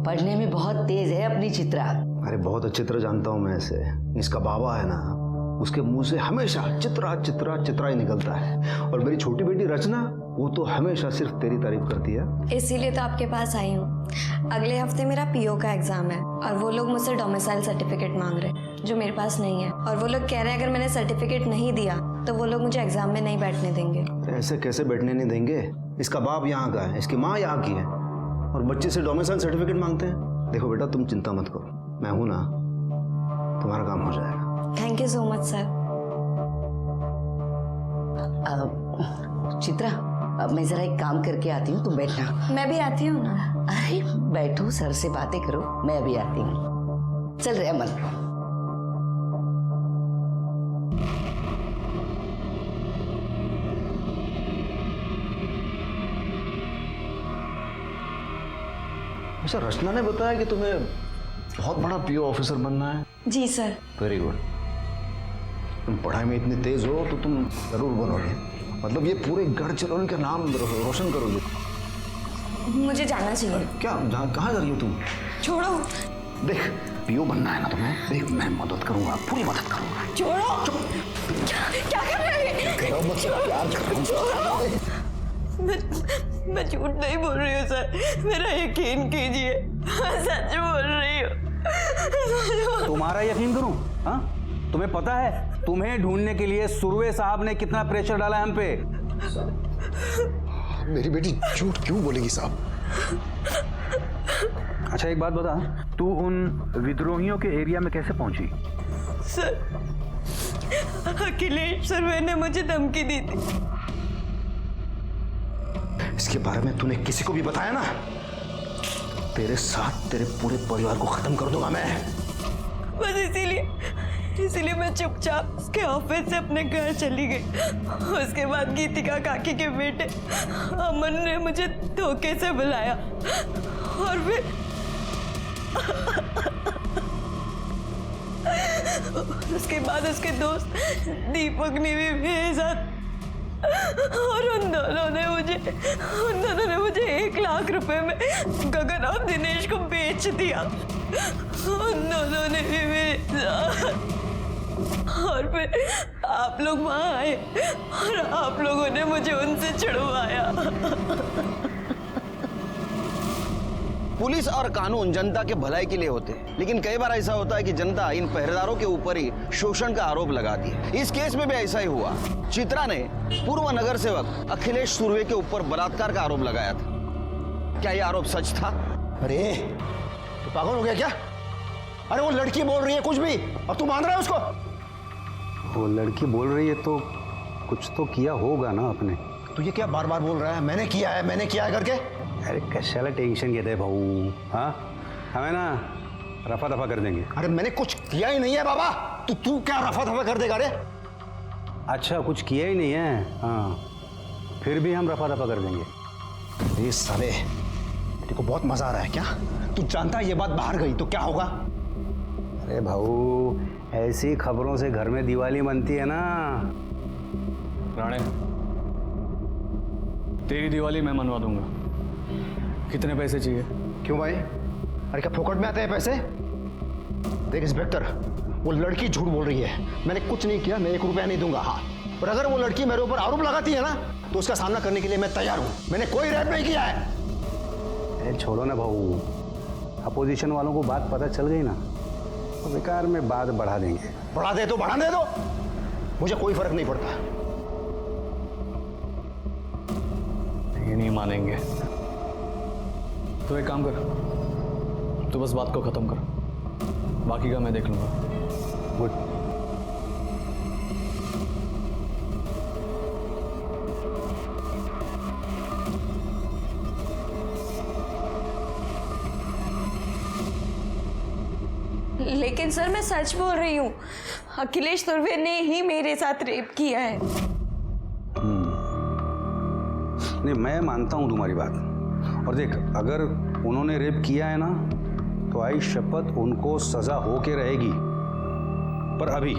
पढ़ने में बहुत तेज है अपनी चित्रा। अरे बहुत अच्छी तरह जानता हूँ मैं इसे। इसका बाबा है ना, उसके मुंह से हमेशा चित्रा चित्रा चित्रा ही निकलता है। और मेरी छोटी बेटी रचना, वो तो हमेशा सिर्फ तेरी तारीफ करती है। इसीलिए तो आपके पास आई हूँ। अगले हफ्ते मेरा पीओ का एग्जाम है और वो लोग मुझसे डोमिसाइल सर्टिफिकेट मांग रहे हैं जो मेरे पास नहीं है। और वो लोग कह रहे हैं अगर मैंने सर्टिफिकेट नहीं दिया तो वो लोग मुझे एग्जाम में नहीं बैठने देंगे। ऐसे कैसे बैठने नहीं देंगे? इसका बाप यहाँ का है, इसकी माँ यहाँ की है, और बच्चे से डोमिसाइल सर्टिफिकेट मांगते हैं। देखो बेटा, तुम चिंता मत करो, मैं हूं ना, तुम्हारा काम हो जाएगा। Thank you so much sir. Chitra, मैं जरा एक काम करके आती हूँ, तुम बैठना। मैं भी आती हूँ ना। अरे बैठो, सर से बातें करो, मैं अभी आती हूँ। चल रहे अमन। अच्छा, रचना ने बताया कि तुम्हें बहुत बड़ा पीओ ऑफिसर बनना है। जी सर। Very good. तुम पढ़ाई में इतनी तेज हो तो तुम जरूर बनोगे। मतलब ये पूरे गढ़चिरौली का नाम रोशन करोगे। मुझे जाना चाहिए। क्या कहाँ जा रही हो तुम? छोड़ो। देख, पीओ बनना है ना तुम्हें, देख मैं मदद करूंगा, पूरी मदद करूंगा। छोड़ो। क्या कर रहे हैं? मैं झूठ नहीं बोल रही हूँ सर, मेरा यकीन कीजिए, मैं सच बोल रही हूँ। तुम्हारा यकीन करूं? हाँ, तुम्हें पता है तुम्हें ढूंढने के लिए सुरवे साहब ने कितना प्रेशर डाला हम पे? मेरी बेटी झूठ क्यों बोलेगी साहब? अच्छा एक बात बता, तू उन विद्रोहियों के एरिया में कैसे पहुंची? सर, अखिलेश सुरवे ने मुझे धमकी दी थी। इसके बारे में तूने किसी को भी बताया ना, तेरे साथ तेरे पूरे परिवार को खत्म कर दूंगा मैं। बस इसीलिए मैं चुपचाप उसके ऑफिस से अपने घर चली गई। उसके बाद गीतिका काकी के बेटे अमन ने मुझे धोखे से बुलाया और फिर उसके बाद उसके दोस्त दीपक ने भी भेजा और उन दोनों ने मुझे 1 लाख रुपए में गगन और दिनेश को बेच दिया। उन दोनों ने भी मेरे और फिर आप लोग वहां आए और आप लोगों ने मुझे उनसे छुड़वाया। पुलिस और कानून जनता के भलाई के लिए होते हैं, लेकिन कई बार ऐसा होता है कि जनता इन पहरेदारों के ऊपर ही शोषण का आरोप लगाती है। इस केस में भी ऐसा ही हुआ। चित्रा ने पूर्व नगर सेवक अखिलेश सुरवे के ऊपर बलात्कार का आरोप लगाया था। क्या यह आरोप सच था? अरे तो पागल हो गया क्या? अरे वो लड़की बोल रही है कुछ भी और तू मान रहा है उसको? वो लड़की बोल रही है तो कुछ तो किया होगा ना आपने। तू ये क्या बार बार बोल रहा है, मैंने किया है करके? अरे कशाला टेंशन घेते है भाऊ? हाँ, हमें ना रफा दफा कर देंगे। अरे मैंने कुछ किया ही नहीं है बाबा, तू क्या रफा दफा कर देगा? रे अच्छा, कुछ किया ही नहीं है? हाँ, फिर भी हम रफा दफा कर देंगे। ये साले, तेरे को बहुत मजा आ रहा है क्या? तू जानता है ये बात बाहर गई तो क्या होगा? अरे भाऊ, ऐसी खबरों से घर में दिवाली बनती है ना। राणे, तेरी दिवाली मैं मनवा दूंगा। कितने पैसे चाहिए? क्यों भाई? अरे क्या फोकट में आते हैं पैसे? देख इंस्पेक्टर, वो लड़की झूठ बोल रही है, मैंने कुछ नहीं किया, मैं 1 रुपया नहीं दूंगा। हाँ, और अगर वो लड़की मेरे ऊपर आरोप लगाती है ना तो उसका सामना करने के लिए मैं तैयार हूं। मैंने कोई रेप नहीं किया है। अरे छोड़ो ना भाऊ, अपोजिशन वालों को बात पता चल गई ना तो बेकार में बात बढ़ा देंगे। बढ़ा दे तो बढ़ा दे दो, मुझे कोई फर्क नहीं पड़ता। ये नहीं मानेंगे तो एक काम कर, तू बस बात को खत्म कर, बाकी का मैं देख लूंगा। गुड। लेकिन सर मैं सच बोल रही हूँ, अखिलेश सुरवे ने ही मेरे साथ रेप किया है। नहीं, मैं मानता हूं तुम्हारी बात। और देख, अगर उन्होंने रेप किया है ना तो आई शपथ उनको सजा होके रहेगी। पर अभी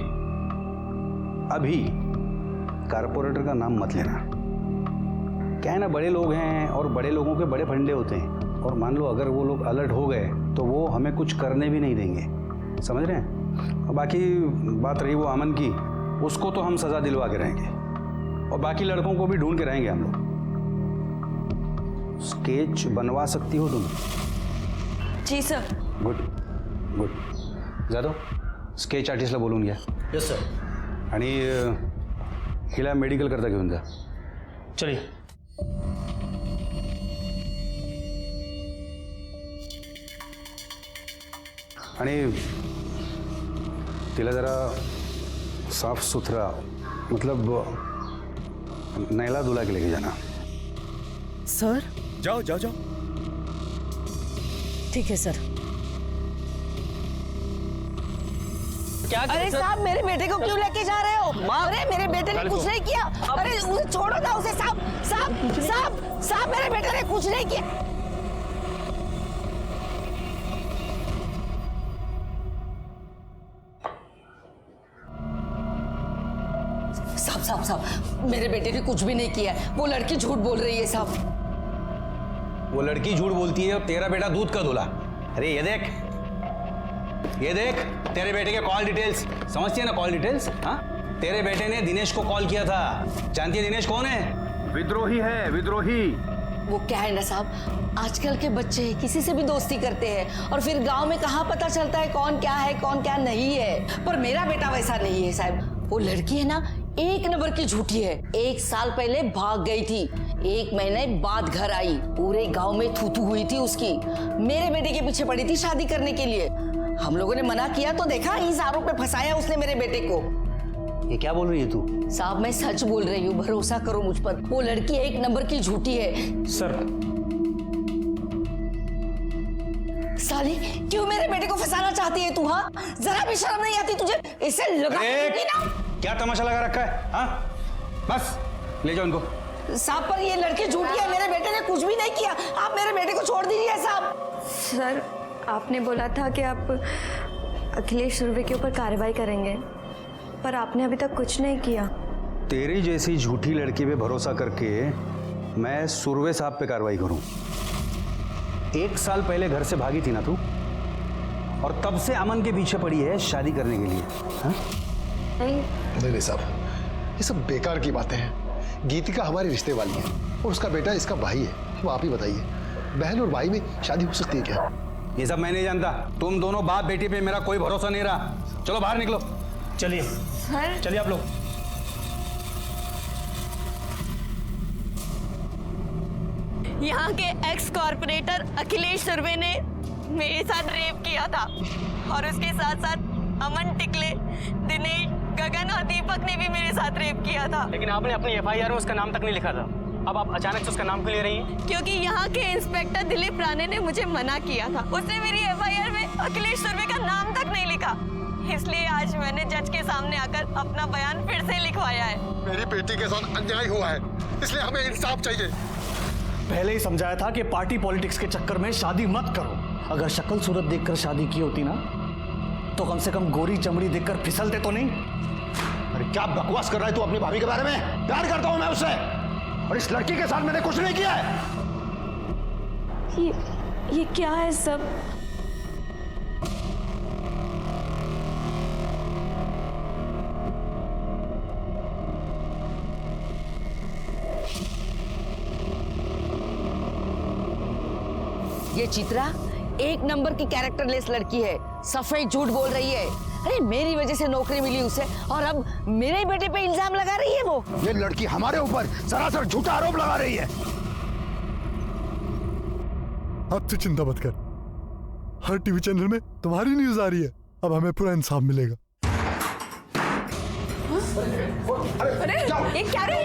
कारपोरेटर का नाम मत लेना। क्या है ना, बड़े लोग हैं और बड़े लोगों के बड़े फंडे होते हैं और मान लो अगर वो लोग अलर्ट हो गए तो वो हमें कुछ करने भी नहीं देंगे, समझ रहे हैं। और बाकी बात रही वो अमन की, उसको तो हम सज़ा दिलवा के रहेंगे और बाकी लड़कों को भी ढूंढ के रहेंगे हम लोग। स्केच बनवा सकती हो तुम? जी sir. Good good. Jadhav sketch आर्टिस्टला बोलून घ्या. Yes sir. आणि हिला मेडिकल करता घेऊन जा. चलिए. आणि तिला जरा साफ सुथरा मतलब नैला धुला के लेके जाना. सर जाओ जाओ जाओ. ठीक है सर. क्या अरे साहब मेरे बेटे को क्यों लेके जा रहे हो? अरे मेरे बेटे ने कुछ नहीं किया. अरे उसे छोड़ो ना उसे. साहब साहब साहब साहब मेरे बेटे ने कुछ नहीं किया. साहब साहब साहब मेरे बेटे ने कुछ भी नहीं किया है. वो लड़की झूठ बोल रही है साहब. वो लड़की झूठ बोलती है और तेरा बेटा दूध का धुला. अरे ये देख तेरे बेटे के कॉल डिटेल्स समझती है ना? Call details. हाँ, तेरे बेटे ने दिनेश को कॉल किया था. जानती है दिनेश कौन है? विद्रोही है, विद्रोही. वो क्या है ना साहब, आजकल के बच्चे किसी से भी दोस्ती करते हैं और फिर गांव में कहाँ पता चलता है कौन क्या है कौन क्या नहीं है. पर मेरा बेटा वैसा नहीं है साहब. वो लड़की है ना एक नंबर की झूठी है. 1 साल पहले भाग गई थी, 1 महीने बाद घर आई. पूरे गांव में थू हुई थी उसकी. मेरे बेटे के पीछे पड़ी थी शादी करने के लिए. हम लोगों ने मना किया तो देखा इस आरोप में फंसाया उसने मेरे बेटे को. ये क्या बोल रही है तू? साहब मैं सच बोल रही हूँ, भरोसा करो मुझ पर. वो लड़की 1 नंबर की झूठी है. सर साली क्यों मेरे बेटे को फंसाना चाहती है तू? हाँ, जरा भी शर्म नहीं आती तुझे? इसे लगा के ना. क्या तमाशा लगा रखा है? हाँ, बस ले जाओ इनको. साहब पर ये लड़की झूठी है. मेरे बेटे ने कुछ भी नहीं किया. आप मेरे बेटे को छोड़ दीजिए साहब. सर आपने बोला था कि आप अखिलेश सुरवे के ऊपर कार्रवाई करेंगे, पर आपने अभी तक कुछ नहीं किया. तेरी जैसी झूठी लड़की पे भरोसा करके मैं सुरवे साहब पे कार्रवाई करूं? 1 साल पहले घर से भागी थी ना तू, और तब से अमन के पीछे पड़ी है शादी करने के लिए. हाँ? नहीं साहब, ये सब बेकार की बातें हैं. गीतिका हमारी रिश्ते वाली है और उसका बेटा इसका भाई है. अब आप ही बताइए, बहन और भाई में शादी हो सकती है क्या? ये सब मैं नहीं जानता. तुम दोनों बाप बेटी पे मेरा कोई भरोसा नहीं रहा. चलो बाहर निकलो. चलिए. सर चलिए आप लोग. यहाँ के एक्स कॉर्पोरेटर अखिलेश सुरवे ने मेरे साथ रेप किया था और उसके साथ साथ अमन टिकले, दिनेश, गगन और दीपक ने भी मेरे साथ रेप किया था. लेकिन आपने अपनी एफआईआर में उसका नाम तक नहीं लिखा था. अब आप अचानक से उसका नाम क्यों ले रही हैं? क्योंकि यहाँ के इंस्पेक्टर दिलीप राणे ने मुझे मना किया था. उसने मेरी एफआईआर में अखिलेश सुरवे का नाम तक नहीं लिखा. इसलिए आज मैंने जज के सामने आकर अपना बयान फिर से लिखवाया है. मेरी बेटी के साथ अन्याय हुआ है, इसलिए हमें इंसाफ चाहिए. पहले ही समझाया था कि पार्टी पॉलिटिक्स के चक्कर में शादी मत करो. अगर शक्ल सूरत देखकर शादी की होती ना, तो कम से कम गोरी चमड़ी देखकर फिसलते तो नहीं. अरे क्या बकवास कर रहा है तू अपनी भाभी के बारे में? प्यार करता हूं मैं उससे, और इस लड़की के साथ मैंने कुछ नहीं किया है. ये क्या है सब? ये चित्रा 1 नंबर की कैरेक्टरलेस लड़की है. सफेद झूठ बोल रही है. अरे मेरी वजह से नौकरी मिली उसे और अब मेरे बेटे पे इल्जाम लगा रही है वो. ये लड़की हमारे ऊपर सरासर झूठा आरोप लगा रही है. अब तू चिंता मत कर, हर टीवी चैनल में तुम्हारी न्यूज आ रही है. अब हमें पूरा इंसाफ मिलेगा. अरे ये क्या रे?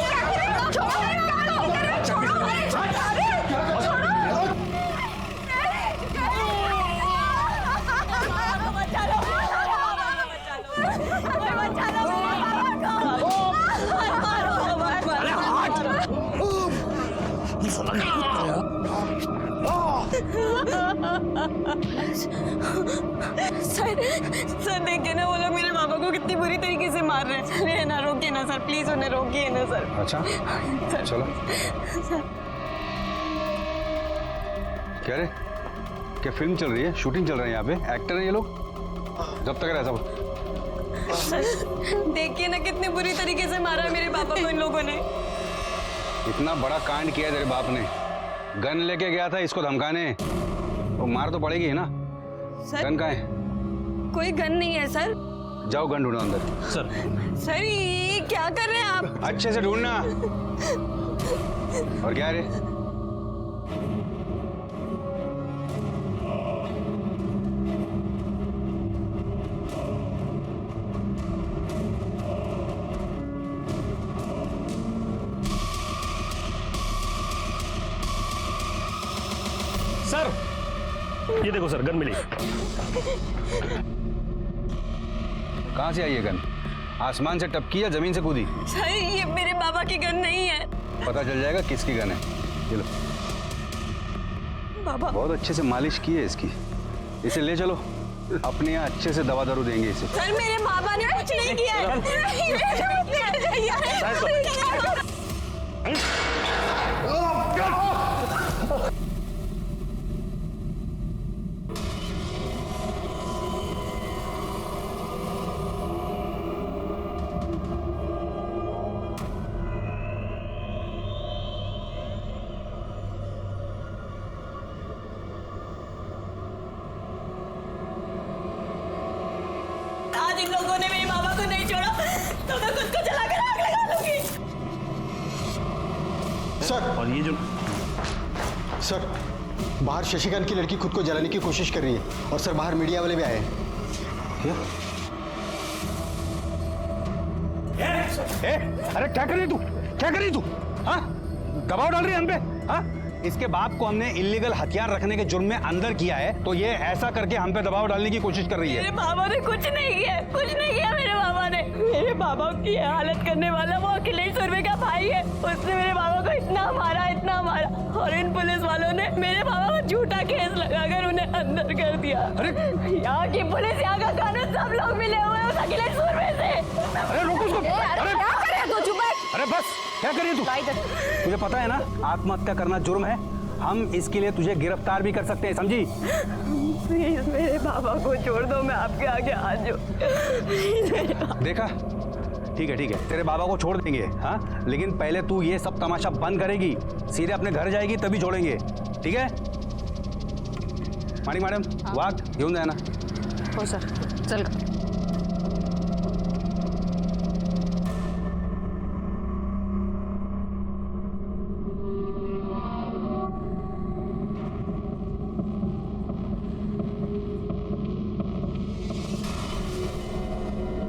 सर देखिए ना वो लोग मेरे पापा को कितनी बुरी तरीके से मार रहे हैं. अरे ना रोकिए ना सर, प्लीज उन्हें रोकिए ना सर. अच्छा सर. चलो. क्या रे, क्या फिल्म चल रही है, शूटिंग चल रही है यहाँ पे, एक्टर हैं ये लोग? जब तक रहा सब। देखिए ना कितनी बुरी तरीके से मारा है मेरे पापा को इन लोगों ने। इतना बड़ा कांड किया है तेरे बाप ने, गन लेके गया था इसको धमकाने, तो मार तो पड़ेगी है ना। सर गन कहाँ है? कोई गन नहीं है सर। जाओ गन ढूंढो अंदर। सर ये क्या कर रहे हैं आप? अच्छे से ढूंढना। और क्या रे? सर ये देखो सर, गन मिली। कहाँ से आई ये गन? आसमान से टपकी या जमीन से कूदी? सर ये मेरे पापा की गन नहीं है। पता चल जाएगा किसकी गन है। चलो पापा बहुत अच्छे से मालिश की है इसकी, इसे ले चलो, अपने यहाँ अच्छे से दवा दारू देंगे इसे। सर मेरे पापा ने कुछ नहीं किया है। आज इन लोगों ने मेरे पापा को नहीं छोड़ा तो मैं खुद को जलाकर आग लगा दूंगी। सर और ये जो सर बाहर शशिकांत की लड़की खुद को जलाने की कोशिश कर रही है, और सर बाहर मीडिया वाले भी आए हैं। अरे क्या कर रही तू, क्या कर रही तू? हाँ, दबाव डाल रही है हम पे? हाँ, इसके बाप को हमने इलीगल हथियार रखने के जुर्म में अंदर किया है, तो ये ऐसा करके हम पे दबाव डालने की कोशिश कर रही है। मेरे पापा ने कुछ नहीं किया, कुछ नहीं किया मेरे पापा ने। मेरे पापा की हालत करने वाला वो अखिलेश सुरवे का भाई है, उसने मेरे पापा को इतना मारा, और इन पुलिस वालों ने मेरे पापा को झूठा केस लगाकर उन्हें अंदर कर दिया। अरे यहाँ की पुलिस, यहाँ का कानून, सब लोग मिले हुए हैं उस अखिलेश सुरवे से। अरे रोको उसको। अरे क्या कर रहे हो तू? चुप बैठ। अरे बस, क्या कर रही है तू? तुझे पता है ना आत्महत्या करना जुर्म है, हम इसके लिए तुझे गिरफ्तार भी कर सकते हैं, समझी? प्लीज मेरे पापा को छोड़ दो, मैं आपके आगे हाथ जोड़। देखा, ठीक है तेरे बाबा को छोड़ देंगे, हाँ, लेकिन पहले तू ये सब तमाशा बंद करेगी, सीधे अपने घर जाएगी तभी छोड़ेंगे, ठीक है? मानिक मॅडम, वाघ घेऊन जाए ना। हो सर, चल।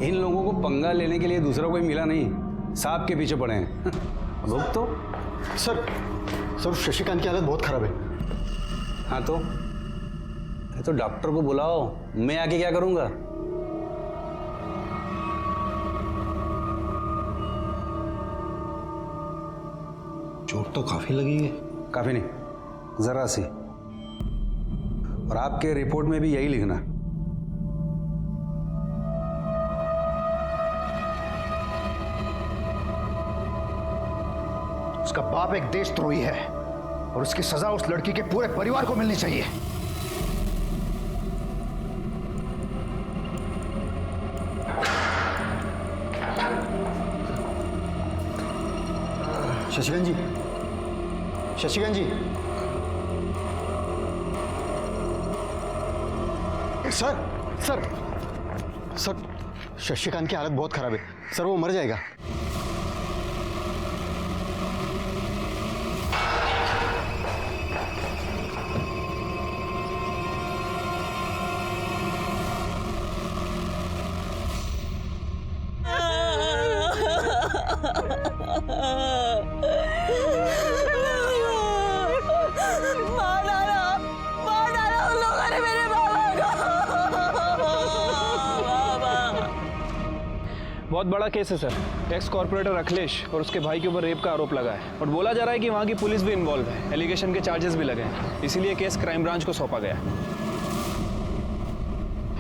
इन लोगों को पंगा लेने के लिए दूसरा कोई मिला नहीं, सांप के पीछे पड़े हैं। भुग तो सर शशिकांत की हालत बहुत खराब है। हाँ तो डॉक्टर को बुलाओ, मैं आके क्या करूंगा? चोट तो काफी लगी है। काफी नहीं, जरा सी। और आपके रिपोर्ट में भी यही लिखना। उसका बाप एक देशद्रोही है और उसकी सजा उस लड़की के पूरे परिवार को मिलनी चाहिए। शशिकांत जी, शशिकांत जी, सर सर सर शशिकांत की हालत बहुत खराब है सर, वो मर जाएगा। मार डाला उन लोगों ने मेरे बाबा को। बहुत बड़ा केस है सर। एक्स कॉर्पोरेटर अखिलेश और उसके भाई के ऊपर रेप का आरोप लगा है और बोला जा रहा है कि वहाँ की पुलिस भी इन्वॉल्व है। एलिगेशन के चार्जेस भी लगे हैं, इसीलिए केस क्राइम ब्रांच को सौंपा गया।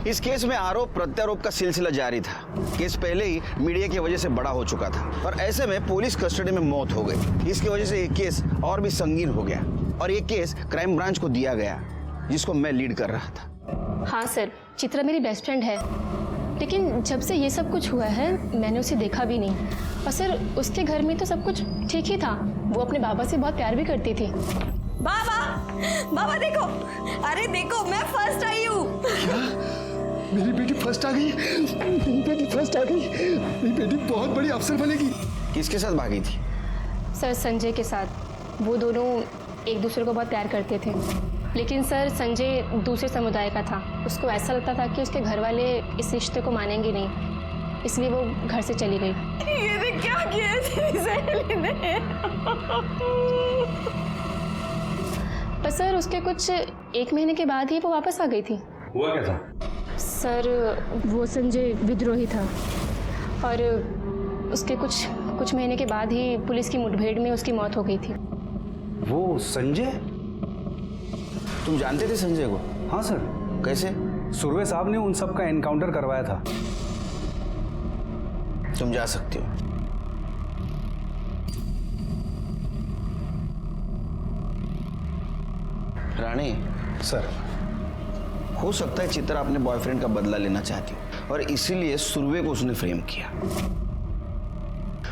इस केस में आरोप प्रत्यारोप का सिलसिला जारी था। केस पहले ही मीडिया की वजह से बड़ा हो चुका था और ऐसे में पुलिस कस्टडी में मौत हो गई। इसकी वजह से ये केस और भी संगीन हो गया। और ये केस क्राइम ब्रांच को दिया गया, जिसको मैं लीड कर रहा था। हाँ सर, चित्रा मेरी बेस्ट फ्रेंड है, लेकिन जब से ये सब कुछ हुआ है मैंने उसे देखा भी नहीं। और सर उसके घर में तो सब कुछ ठीक ही था, वो अपने बाबा से बहुत प्यार भी करती थी। बाबा, बाबा देखो, अरे देखो मैं फर्स्ट आई हूँ। मेरी बेटी फर्स्ट आ गई, मेरी बेटी फर्स्ट आ गई, मेरी बेटी बहुत बड़ी अफसर बनेगी। किसके साथ भागी थी? सर संजय के साथ। वो दोनों एक दूसरे को बहुत प्यार करते थे, लेकिन सर संजय दूसरे समुदाय का था। उसको ऐसा लगता था कि उसके घर वाले इस रिश्ते को मानेंगे नहीं, इसलिए वो घर से चली गई। ये देख क्या किया तेरी सहेली ने। पर सर उसके कुछ 1 महीने के बाद ही वो वापस आ गई थी। हुआ क्या था? सर वो संजय विद्रोही था और उसके कुछ महीने के बाद ही पुलिस की मुठभेड़ में उसकी मौत हो गई थी। वो संजय? तुम जानते थे संजय को? हाँ सर। कैसे? सुरवे साहब ने उन सब का एनकाउंटर करवाया था। तुम जा सकते हो। रानी सर, हो सकता है चित्रा अपने बॉयफ्रेंड का बदला लेना चाहती हो और इसीलिए सुरवे को उसने फ्रेम किया।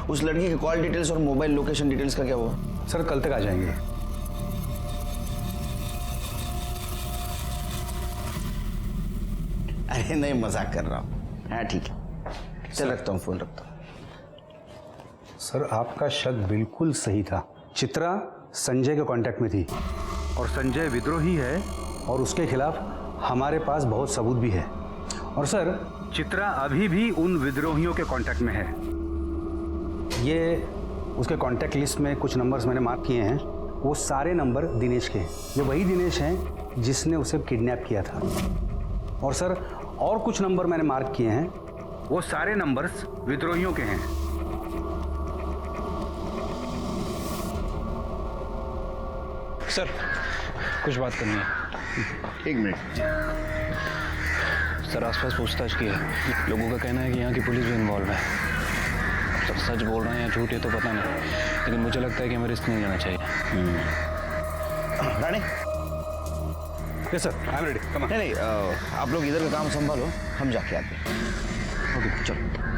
उस लड़की के कॉल डिटेल्स और मोबाइल लोकेशन डिटेल्स का क्या हुआ? सर कल तक आ जाएंगे। अरे नहीं, मजाक कर रहा हूँ। हाँ ठीक है, चल रखता हूँ, फोन रखता हूँ। सर आपका शक बिल्कुल सही था। चित्रा संजय के कांटेक्ट में थी और संजय विद्रोही है और उसके खिलाफ हमारे पास बहुत सबूत भी है। और सर चित्रा अभी भी उन विद्रोहियों के कांटेक्ट में है। ये उसके कांटेक्ट लिस्ट में कुछ नंबर्स मैंने मार्क किए हैं, वो सारे नंबर दिनेश के हैं। ये वही दिनेश हैं जिसने उसे किडनैप किया था। और सर और कुछ नंबर मैंने मार्क किए हैं, वो सारे नंबर्स विद्रोहियों के हैं। सर कुछ बात करनी है। 1 मिनट। सर आसपास पूछताछ की है, लोगों का कहना है कि यहाँ की पुलिस भी इन्वॉल्व है। सर सच बोल रहे हैं या झूठ, ये तो पता नहीं, लेकिन मुझे लगता है कि हमें रिस्क नहीं लेना चाहिए। Rani, yes sir, I am ready. Come on. नहीं, आप लोग इधर का काम संभालो, हम जाके आते हैं। ओके चलो।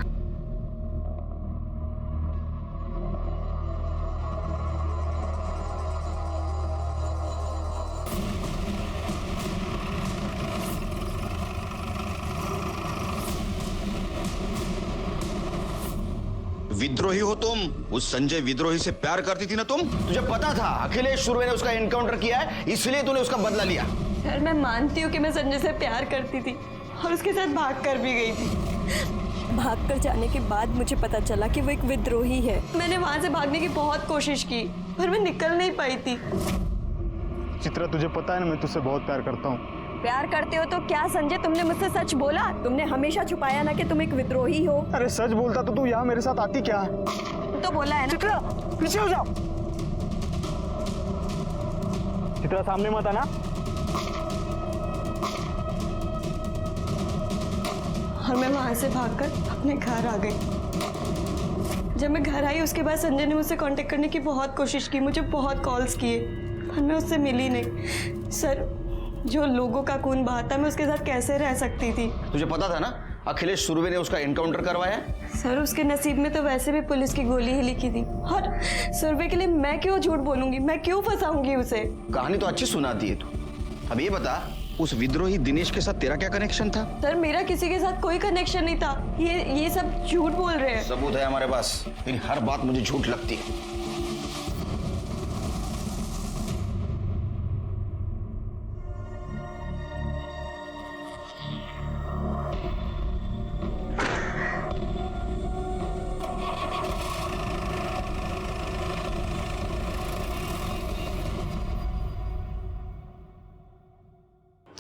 विद्रोही हो तुम? उस संजय विद्रोही से प्यार करती थी ना तुम? तुझे पता था अखिलेश सुरवे ने उसका एनकाउंटर किया है, इसलिए तूने उसका बदला लिया। सर मैं मानती हूँ कि मैं संजय से प्यार करती थी और उसके साथ भाग कर भी गई थी। भाग कर जाने के बाद मुझे पता चला कि वो एक विद्रोही है। मैंने वहां से भागने की बहुत कोशिश की पर मैं निकल नहीं पाई थी। चित्रा तुझे पता है ना मैं तुझसे बहुत प्यार करता हूँ। प्यार करते हो तो क्या संजय तुमने मुझसे सच बोला? तुमने हमेशा छुपाया ना कि तुम एक विद्रोही हो। अरे सच बोलता तो तू यहाँ मेरे साथ आती क्या? तो बोला है ना। चित्रा पीछे हो जाओ। चित्रा सामने मत आना। और मैं वहां से भागकर अपने घर आ गई। जब मैं घर आई उसके बाद संजय ने मुझसे कांटेक्ट करने की बहुत कोशिश की, मुझे बहुत कॉल्स किए पर मैं उससे मिली नहीं। सर जो लोगों का खून बहाता मैं उसके साथ कैसे रह सकती थी? तुझे पता था ना अखिलेश सुरवे ने उसका एनकाउंटर करवाया? सर उसके नसीब में तो वैसे भी पुलिस की गोली ही लिखी थी और सुरवे के लिए मैं क्यों झूठ बोलूंगी, मैं क्यों फंसाऊंगी उसे? कहानी तो अच्छी सुनाती है तू। अब ये बता, उस विद्रोही दिनेश के साथ तेरा क्या कनेक्शन था? सर मेरा किसी के साथ कोई कनेक्शन नहीं था। ये सब झूठ बोल रहे हैं। सबूत है हमारे पास, लेकिन हर बात मुझे झूठ लगती है।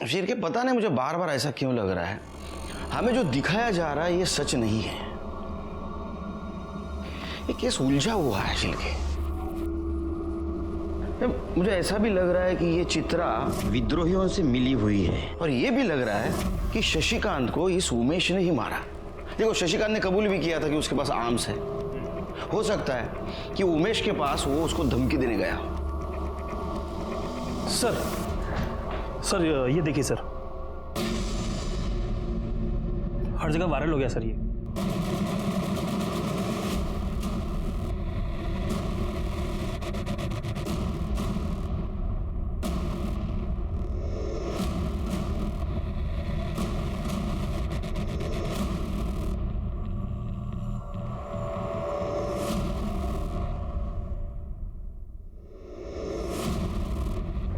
फिर के पता नहीं मुझे बार बार ऐसा क्यों लग रहा है, हमें जो दिखाया जा रहा है ये सच नहीं है। ये केस उलझा हुआ है शिलके। मुझे ऐसा भी लग रहा है कि ये चित्रा विद्रोहियों से मिली हुई है और ये भी लग रहा है कि शशिकांत को इस उमेश ने ही मारा। देखो शशिकांत ने कबूल भी किया था कि उसके पास आर्म्स है। हो सकता है कि उमेश के पास वो उसको धमकी देने गया हो। सर ये देखिए सर, हर जगह वायरल हो गया सर ये।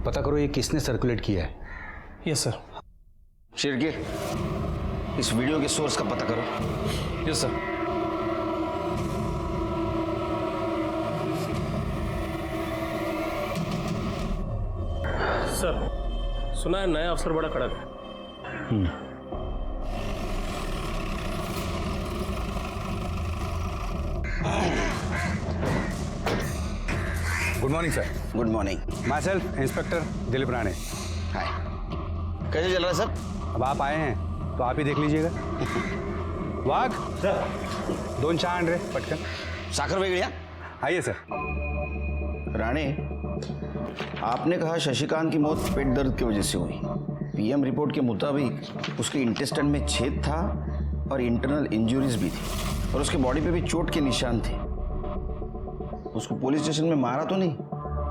पता करो ये किसने सर्कुलेट किया है। Yes sir. शिरके, इस वीडियो के सोर्स का पता करो। Yes sir. सर, सुना है नया अफसर बड़ा कड़क है। Good morning sir. Good morning. Myself inspector Dilip Rane. Hi, कैसे चल रहा है सब? अब आप आए हैं तो आप ही देख लीजिएगा। वाघ सर, 2 चहा आण रे पटकन। साखर वेगळ्या। आइए सर। राणे, आपने कहा शशिकांत की मौत पेट दर्द की वजह से हुई। पीएम रिपोर्ट के मुताबिक उसके इंटेस्टाइन में छेद था और इंटरनल इंजरीज भी थी और उसके बॉडी पे भी चोट के निशान थे। उसको पुलिस स्टेशन में मारा तो नहीं?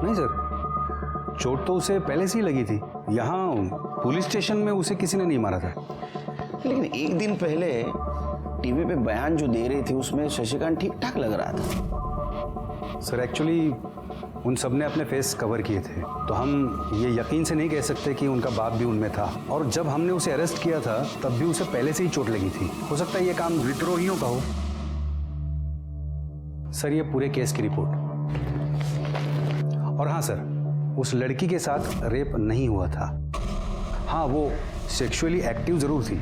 नहीं सर, चोट तो उसे पहले से ही लगी थी। यहाँ पुलिस स्टेशन में उसे किसी ने नहीं मारा था। लेकिन एक दिन पहले टीवी पे बयान जो दे रहे थे उसमें शशिकांत ठीक ठाक लग रहा था। सर एक्चुअली उन सब ने अपने फेस कवर किए थे, तो हम ये यकीन से नहीं कह सकते कि उनका बाप भी उनमें था। और जब हमने उसे अरेस्ट किया था तब भी उसे पहले से ही चोट लगी थी। हो सकता है ये काम विद्रोहियों का हो। सर ये पूरे केस की रिपोर्ट। और हाँ सर, उस लड़की के साथ रेप नहीं हुआ था। हाँ, वो सेक्सुअली एक्टिव जरूर थी।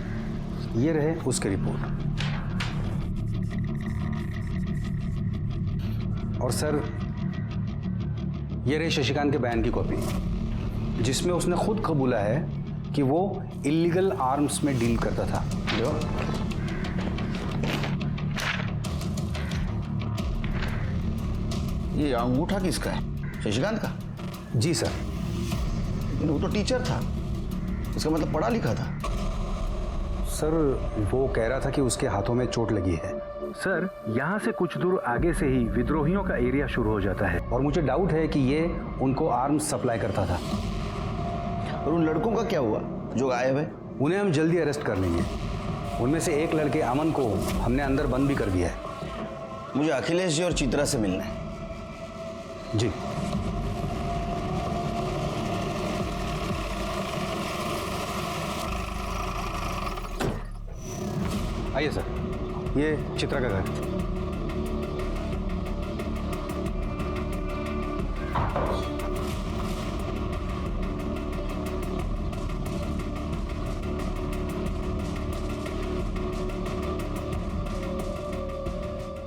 ये रहे उसकी रिपोर्ट। और सर ये रही शशिकांत के बयान की कॉपी, जिसमें उसने खुद कबूला है कि वो इलीगल आर्म्स में डील करता था। जो ये अंगूठा किसका है? शशिकांत का? जी सर। लेकिन वो तो टीचर था, इसका मतलब पढ़ा लिखा था। सर वो कह रहा था कि उसके हाथों में चोट लगी है। सर, यहाँ से कुछ दूर आगे से ही विद्रोहियों का एरिया शुरू हो जाता है और मुझे डाउट है कि ये उनको आर्म्स सप्लाई करता था। और उन लड़कों का क्या हुआ जो गायब है? उन्हें हम जल्दी अरेस्ट कर लेंगे। उनमें से एक लड़के अमन को हमने अंदर बंद भी कर दिया है। मुझे अखिलेश जी और चित्रा से मिलना है। जी। आइए सर, ये चित्रा का घर।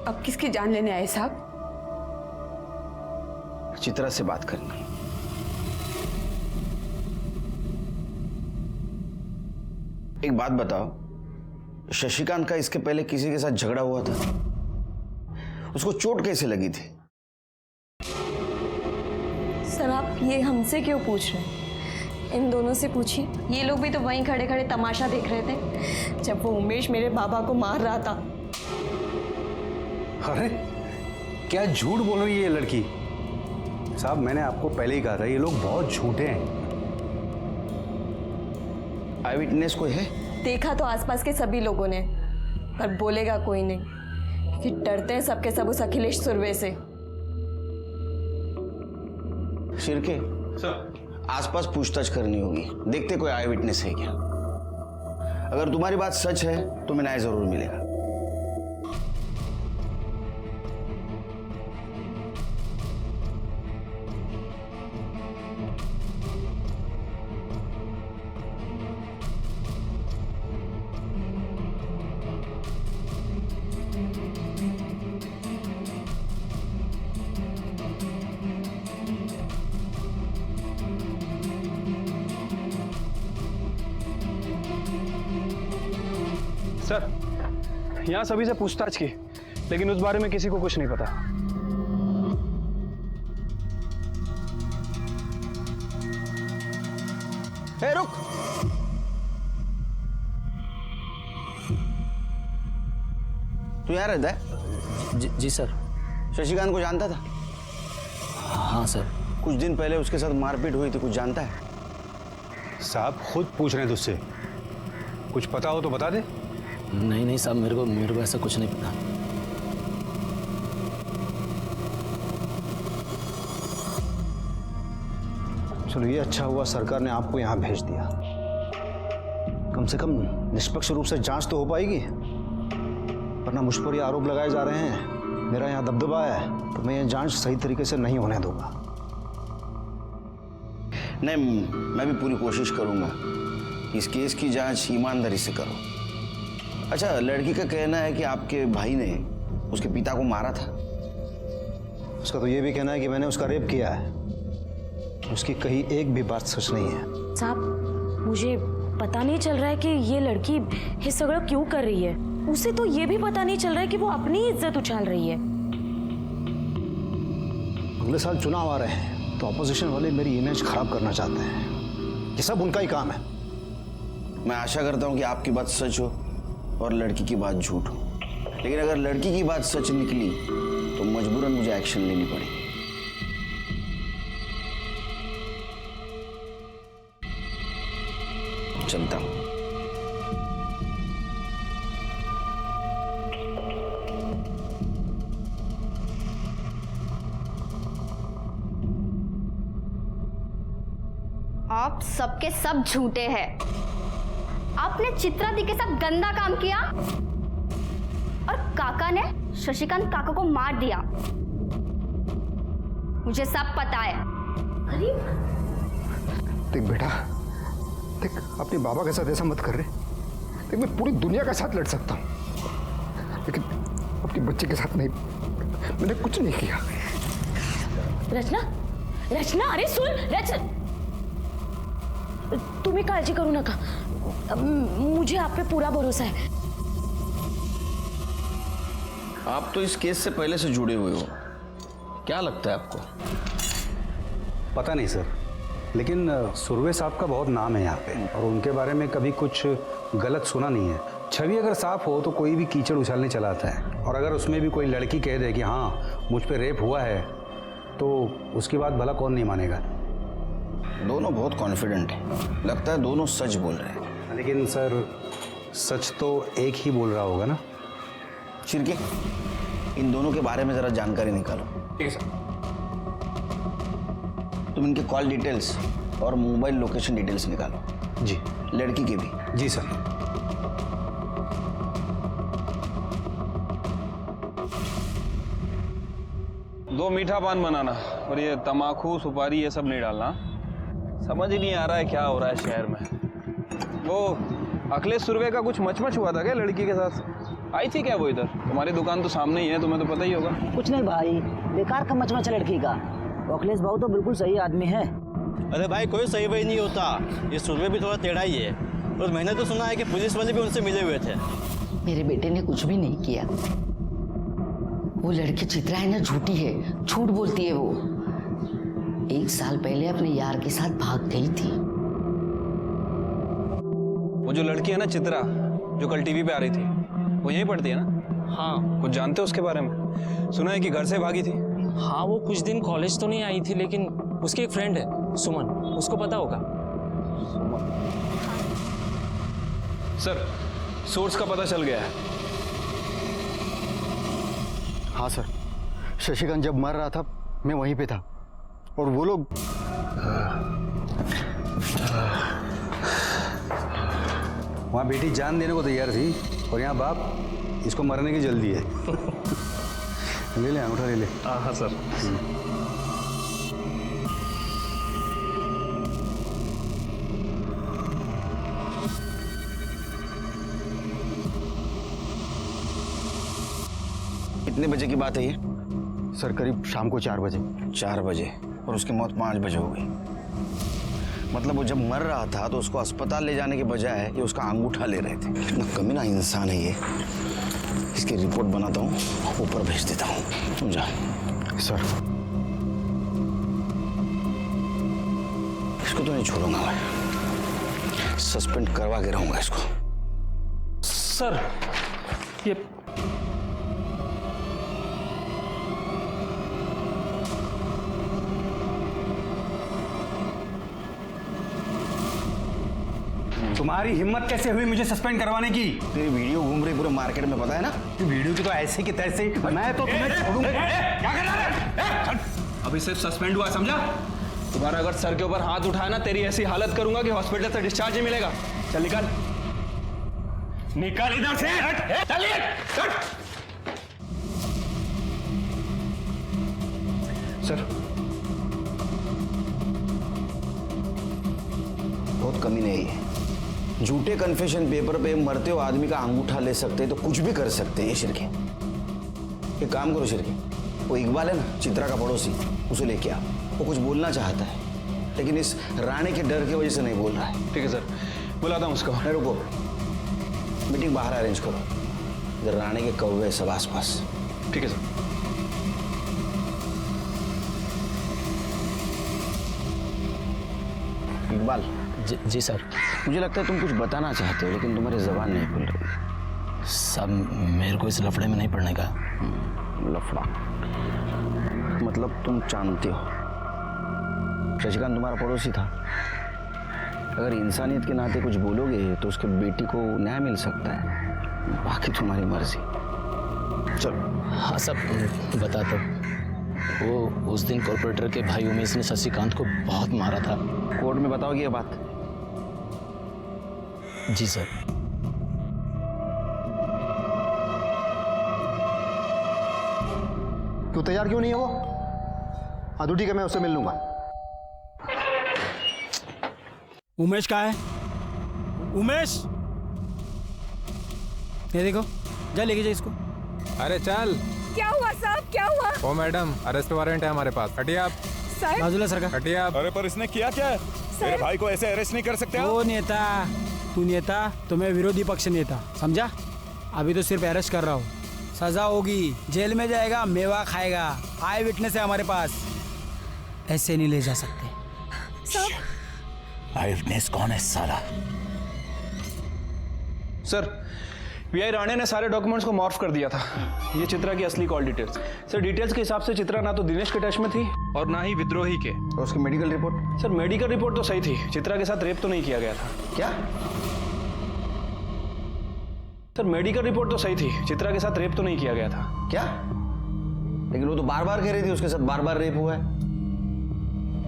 अब किसकी जान लेने आए साहब? चित्रा से बात करनी है। एक बात बताओ, शशिकांत का इसके पहले किसी के साथ झगड़ा हुआ था? उसको चोट कैसे लगी थी? सर आप ये हमसे क्यों पूछ रहे हैं? इन दोनों से पूछिए। ये लोग भी तो वहीं खड़े खड़े तमाशा देख रहे थे जब वो उमेश मेरे बाबा को मार रहा था। अरे क्या झूठ बोल रही है ये लड़की। साहब मैंने आपको पहले ही कहा था ये लोग बहुत झूठे हैं। आई विटनेस कोई है? देखा तो आसपास के सभी लोगों ने, पर बोलेगा कोई नहीं कि डरते हैं सबके सब उस अखिलेश सुरवे से। शिरके सर, आसपास पूछताछ करनी होगी, देखते कोई आई विटनेस है क्या। अगर तुम्हारी बात सच है तो मैं न्याय जरूर मिलेगा। सर, यहाँ सभी से पूछताछ की, लेकिन उस बारे में किसी को कुछ नहीं पता। ए रुक, तू यहाँ रहता है? जी सर। शशिकांत को जानता था? हाँ सर। कुछ दिन पहले उसके साथ मारपीट हुई थी, कुछ जानता है? साहब खुद पूछ रहे हैं तुझसे, कुछ पता हो तो बता दे। नहीं साहब, मेरे को ऐसा कुछ नहीं पता। चलो ये अच्छा हुआ सरकार ने आपको यहाँ भेज दिया, कम से कम निष्पक्ष रूप से जांच तो हो पाएगी। वरना मुझ पर ये आरोप लगाए जा रहे हैं, मेरा यहाँ दबदबा है, तो मैं ये जांच सही तरीके से नहीं होने दूंगा। नहीं, मैं भी पूरी कोशिश करूंगा कि इस केस की जांच ईमानदारी से करो। अच्छा, लड़की का कहना है कि आपके भाई ने उसके पिता को मारा था। उसका तो ये भी कहना है कि मैंने उसका रेप किया है। उसकी कही एक भी बात सच नहीं है। साहब, मुझे पता नहीं चल रहा है कि ये लड़की ये सगळं क्यों कर रही है। उसे तो ये भी पता नहीं चल रहा है कि वो अपनी इज्जत उछाल रही है। अगले साल चुनाव आ रहे हैं, तो ऑपोजिशन वाले मेरी इमेज खराब करना चाहते हैं। ये सब उनका ही काम है। मैं आशा करता हूं कि आपकी बात सच हो और लड़की की बात झूठ हो। लेकिन अगर लड़की की बात सच निकली तो मजबूरन मुझे एक्शन लेनी पड़ेगी। चलता हूं। आप सबके सब झूठे हैं। आपने चित्रा दी के साथ गंदा काम किया और काका ने शशिकांत काका को मार दिया। मुझे सब पता है। अरे देख बेटा, देख अपने बाबा के साथ ऐसा मत कर रहे। देख मैं पूरी दुनिया के साथ लड़ सकता हूँ, लेकिन अपने बच्चे के साथ नहीं। मैंने कुछ नहीं किया। रचना, रचना, अरे सुन रचना, तुम्हें काळजी करू नका। मुझे आप पे पूरा भरोसा है। आप तो इस केस से पहले से जुड़े हुए हो, क्या लगता है आपको? पता नहीं सर, लेकिन सुरवे साहब का बहुत नाम है यहाँ पे, और उनके बारे में कभी कुछ गलत सुना नहीं है। छवि अगर साफ हो तो कोई भी कीचड़ उछालने चला आता है, और अगर उसमें भी कोई लड़की कह दे कि हाँ मुझ पे रेप हुआ है, तो उसकी बात भला कौन नहीं मानेगा। दोनों बहुत कॉन्फिडेंट हैं, लगता है दोनों सच बोल रहे हैं। लेकिन सर सच तो एक ही बोल रहा होगा ना। चिरके, इन दोनों के बारे में जरा जानकारी निकालो। ठीक है सर। तुम इनके कॉल डिटेल्स और मोबाइल लोकेशन डिटेल्स निकालो। जी। लड़की के भी। जी सर। दो मीठा पान बनाना और ये तमाकू सुपारी ये सब नहीं डालना। समझ ही नहीं आ रहा है क्या हो रहा है शहर में। वो अखिलेश सुरवे का कुछ मचमच हुआ था क्या लड़की के साथ? आई थी क्या वो इधर? तुम्हारी दुकान तो सामने ही है, तुम्हें तो पता ही होगा। कुछ नहीं भाई, बेकार का मचमच लड़की का। अखिलेश बाबू तो बिल्कुल सही आदमी है। अरे भाई, कोई सही वही नहीं होता। ये सुरवे भी थोड़ा टेढ़ा ही है, और मैंने तो सुना है कि पुलिस वाले भी उनसे मिले हुए थे। मेरे बेटे ने कुछ भी नहीं किया। वो लड़की चित्रा है ना, झूठी है, झूठ बोलती है। वो 1 साल पहले अपने यार के साथ भाग गई थी। वो जो लड़की है ना चित्रा, जो कल टीवी पे आ रही थी, वो यहीं पढ़ती है ना? हाँ। कुछ जानते हो उसके बारे में? सुना है कि घर से भागी थी। हाँ, वो कुछ दिन कॉलेज तो नहीं आई थी, लेकिन उसकी एक फ्रेंड है सुमन, उसको पता होगा। सर, सोर्स का पता चल गया है। हाँ सर, शशिकांत जब मर रहा था मैं वहीं पे था, और वो लोग वहाँ बेटी जान देने को तैयार थी, और यहाँ बाप इसको मरने की जल्दी है। ले ले अंगूठा ले ले। हाँ सर। कितने बजे की बात है ये? सर करीब शाम को 4 बजे। 4 बजे, और उसकी मौत 5 बजे हो गई। मतलब वो जब मर रहा था तो उसको अस्पताल ले जाने के बजाय ये उसका अंगूठा ले रहे थे। कितना कमीना इंसान है ये। इसकी रिपोर्ट बनाता हूँ, ऊपर भेज देता हूँ। तुम जा। सर इसको तो नहीं छोड़ूंगा मैं। सस्पेंड करवा के रहूंगा इसको। सर ये तुम्हारी हिम्मत कैसे हुई मुझे सस्पेंड करवाने की? तेरी वीडियो घूम रही पूरे मार्केट में, पता है ना? वीडियो की तो ऐसे की तैसे मैं तो तुम्हें छोड़ूंगा। क्या कर रहा है? अभी सिर्फ सस्पेंड हुआ, समझा? तुम्हारा अगर सर के ऊपर हाथ उठाया ना, तेरी ऐसी हालत करूंगा कि हॉस्पिटल से डिस्चार्ज नहीं मिलेगा। चल निकल, निकल इधर से। चलिए सर, बहुत कमीने है। झूठे कन्फेशन पेपर पे मरते हो आदमी का अंगूठा ले सकते हैं तो कुछ भी कर सकते हैं ये शिरके। एक काम करो शिरके, वो इकबाल है ना चित्रा का पड़ोसी, उसे लेके आओ। वो कुछ बोलना चाहता है लेकिन इस राणे के डर की वजह से नहीं बोल रहा है। ठीक है सर, बुलाता हूँ उसको। नहीं रुको, मीटिंग बाहर अरेंज करो, इधर राणे के कौवे सब आसपास। ठीक है सर। इकबाल। जी सर। मुझे लगता है तुम कुछ बताना चाहते हो लेकिन तुम्हारी जबान नहीं खुल रही। सब मेरे को इस लफड़े में नहीं पड़ने का। लफड़ा मतलब तुम जानते हो शशिकांत तुम्हारा पड़ोसी था। अगर इंसानियत के नाते कुछ बोलोगे तो उसके बेटी को न्याय मिल सकता है, बाकी तुम्हारी मर्जी। चलो। हाँ सब बता दो। वो उस दिन कॉर्पोरेटर के भाई उमेश ने शशिकांत को बहुत मारा था। कोर्ट में बताओगे ये बात? जी सर। क्यों तैयार क्यों नहीं है वो? हाँ तो ठीक है, मैं उससे मिल लूंगा। उमेश कहाँ है? उमेश, ये देखो, जा लेके जा इसको। अरे चल। क्या हुआ साहब, क्या हुआ? ओ मैडम, अरेस्ट वारंट है हमारे पास। हटिए आप। बाजूला सरकार। हटिए आप। अरे पर इसने किया क्या है? मेरे भाई को ऐसे अरेस्ट नहीं कर सकते आप। वो नेता, तू नेता तो मैं विरोधी पक्ष नेता, समझा? अभी तो सिर्फ अरेस्ट कर रहा हूँ, सजा होगी, जेल में जाएगा, मेवा खाएगा। आई विटनेस है हमारे पास, ऐसे नहीं ले जा सकते। आई विटनेस कौन है साला? सर, पीआई राणे ने सारे डॉक्यूमेंट्स को मॉर्फ कर दिया था। ये चित्रा की असली कॉल डिटेल्स। सर डिटेल्स के हिसाब से चित्रा ना तो दिनेश के टच में थी और ना ही विद्रोही के। और उसकी medical report? Sir medical report तो सही थी, चित्रा के साथ रेप तो नहीं किया गया था। क्या? सर मेडिकल रिपोर्ट तो सही थी, चित्रा के साथ रेप तो नहीं किया गया था। क्या? लेकिन वो तो बार बार कह रही थी उसके साथ बार बार रेप हुआ है।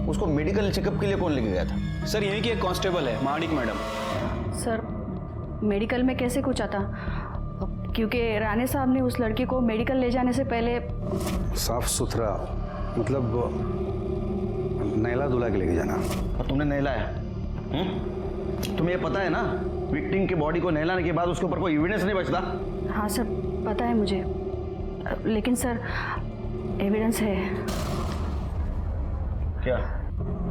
उसको मेडिकल चेकअप के लिए कौन लेके गया था? सर यहीं की एक कांस्टेबल है, महानिक मैडम। सर मेडिकल में कैसे कुछ आता? क्योंकि राणे साहब ने उस लड़की को मेडिकल ले जाने से पहले साफ सुथरा, मतलब नहला धुला के लेके जाना। और तुमने नहलाया? तुम्हें ये पता है ना विक्टिम के बॉडी को नहलाने के बाद उसके ऊपर कोई एविडेंस नहीं बचता? हाँ सर पता है मुझे, लेकिन सर एविडेंस है। क्या?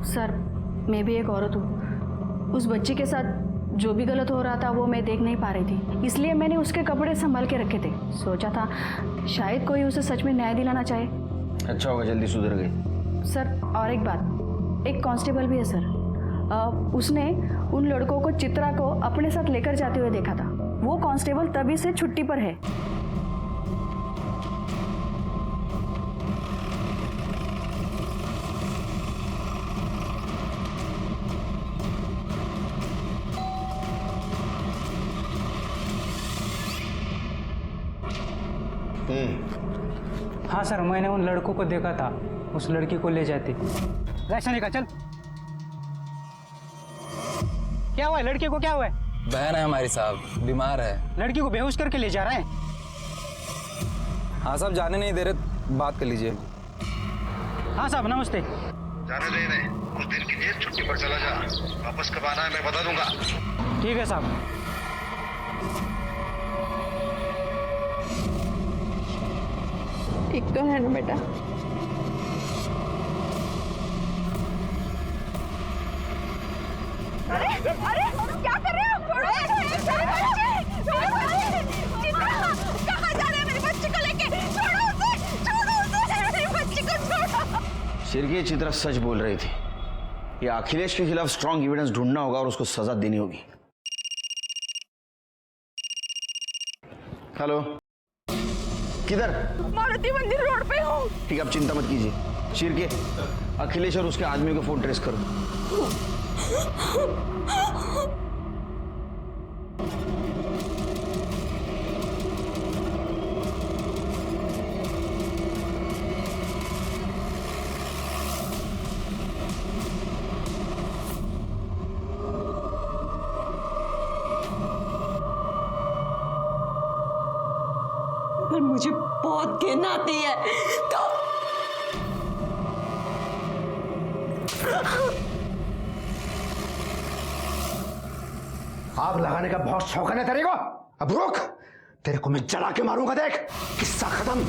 सर मैं भी एक औरत हूँ, उस बच्ची के साथ जो भी गलत हो रहा था वो मैं देख नहीं पा रही थी, इसलिए मैंने उसके कपड़े संभाल के रखे थे। सोचा था शायद कोई उसे सच में न्याय दिलाना चाहे। अच्छा होगा, जल्दी सुधर गई। सर और एक बात, एक कांस्टेबल भी है सर, उसने उन लड़कों को चित्रा को अपने साथ लेकर जाते हुए देखा था। वो कांस्टेबल तभी से छुट्टी पर है। हाँ सर, मैंने उन लड़कों को देखा था, उस लड़की को ले जाते। ऐसा नहीं कहा, चल। क्या हुआ है लड़की को, क्या हुआ है? बहन है हमारी साहब, बीमार है। लड़की को बेहोश करके ले जा रहे हैं। हाँ साहब, जाने नहीं दे रहे, बात कर लीजिए। हाँ साहब नमस्ते। जाने दे रहे, कुछ दिन की जेल छुट्टी पर चला जा, वापस कब आना है मैं बता दूंगा। ठीक है साहब। ठीक तो है ना बेटा? अरे अरे क्या कर रहे हो? कहाँ जा रहे हैं मेरी बच्ची को लेके? छोड़ो उसे, छोड़ो उसे, मेरी बच्ची को छोड़ो। शिरके चित्रा सच बोल रही थी, ये अखिलेश के खिलाफ स्ट्रांग एविडेंस ढूंढना होगा और उसको सजा देनी होगी। हेलो, किधर? मारुति मंदिर रोड पे हूँ। ठीक है, आप चिंता मत कीजिए। चीर के अखिलेश और उसके आदमियों का फोन ट्रेस करो। पर मुझे बहुत घिन आती है तो आग लगाने का बहुत शौक है तेरे को। अब रुक, तेरे को मैं जला के मारूंगा। देख, किस्सा खत्म।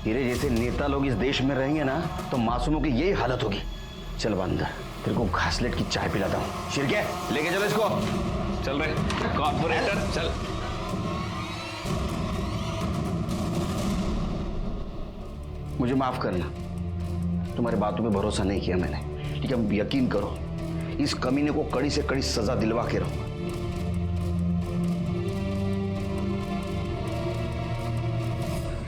तेरे जैसे नेता लोग इस देश में रहेंगे ना तो मासूमों की यही हालत होगी। चल बंदर, तेरे को घासलेट की चाय पिलाता हूँ। शिरके, लेके चलो इसको। चल रहे कॉर्पोरेटर, चल। मुझे माफ करना, तुम्हारी बातों पे भरोसा नहीं किया मैंने। ठीक है, अब यकीन करो, इस कमीने को कड़ी से कड़ी सजा दिलवा के रहूंगा।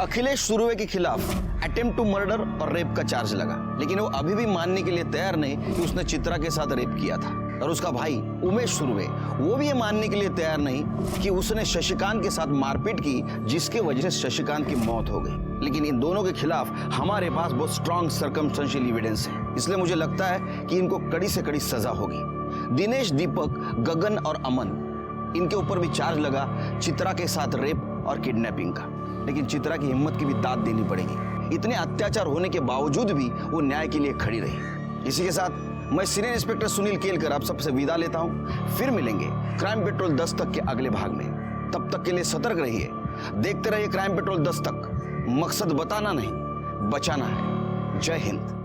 अखिलेश सुरवे के खिलाफ अटेम्प्ट टू मर्डर और रेप का चार्ज लगा, लेकिन वो अभी भी मानने के लिए तैयार नहीं कि उसने चित्रा के साथ रेप किया था। और उसका भाई उमेश सुरवे, वो भी ये मानने के लिए तैयार नहीं कि उसने शशिकांत के साथ मारपीट की, जिसकी वजह से शशिकांत की मौत हो गई। लेकिन इन दोनों के खिलाफ हमारे पास बहुत स्ट्रॉन्ग सर्कमस्टेंशियल एविडेंस है, इसलिए मुझे लगता है कि इनको कड़ी से कड़ी सजा होगी। दिनेश, दीपक, गगन और अमन, इनके ऊपर भी चार्ज लगा चित्रा के साथ रेप और किडनैपिंग का, लेकिन चित्रा की हिम्मत की भी दाद देनी पड़ेगी। इतने अत्याचार होने के बावजूद भी वो न्याय के लिए खड़ी रही। इसी के साथ मैं सीनियर इंस्पेक्टर सुनील केलकर आप सबसे विदा लेता हूं। फिर मिलेंगे क्राइम पेट्रोल 10 तक के अगले भाग में। तब तक के लिए सतर्क रहिए, देखते रहिए क्राइम पेट्रोल 10 तक। मकसद बताना नहीं, बचाना है। जय हिंद।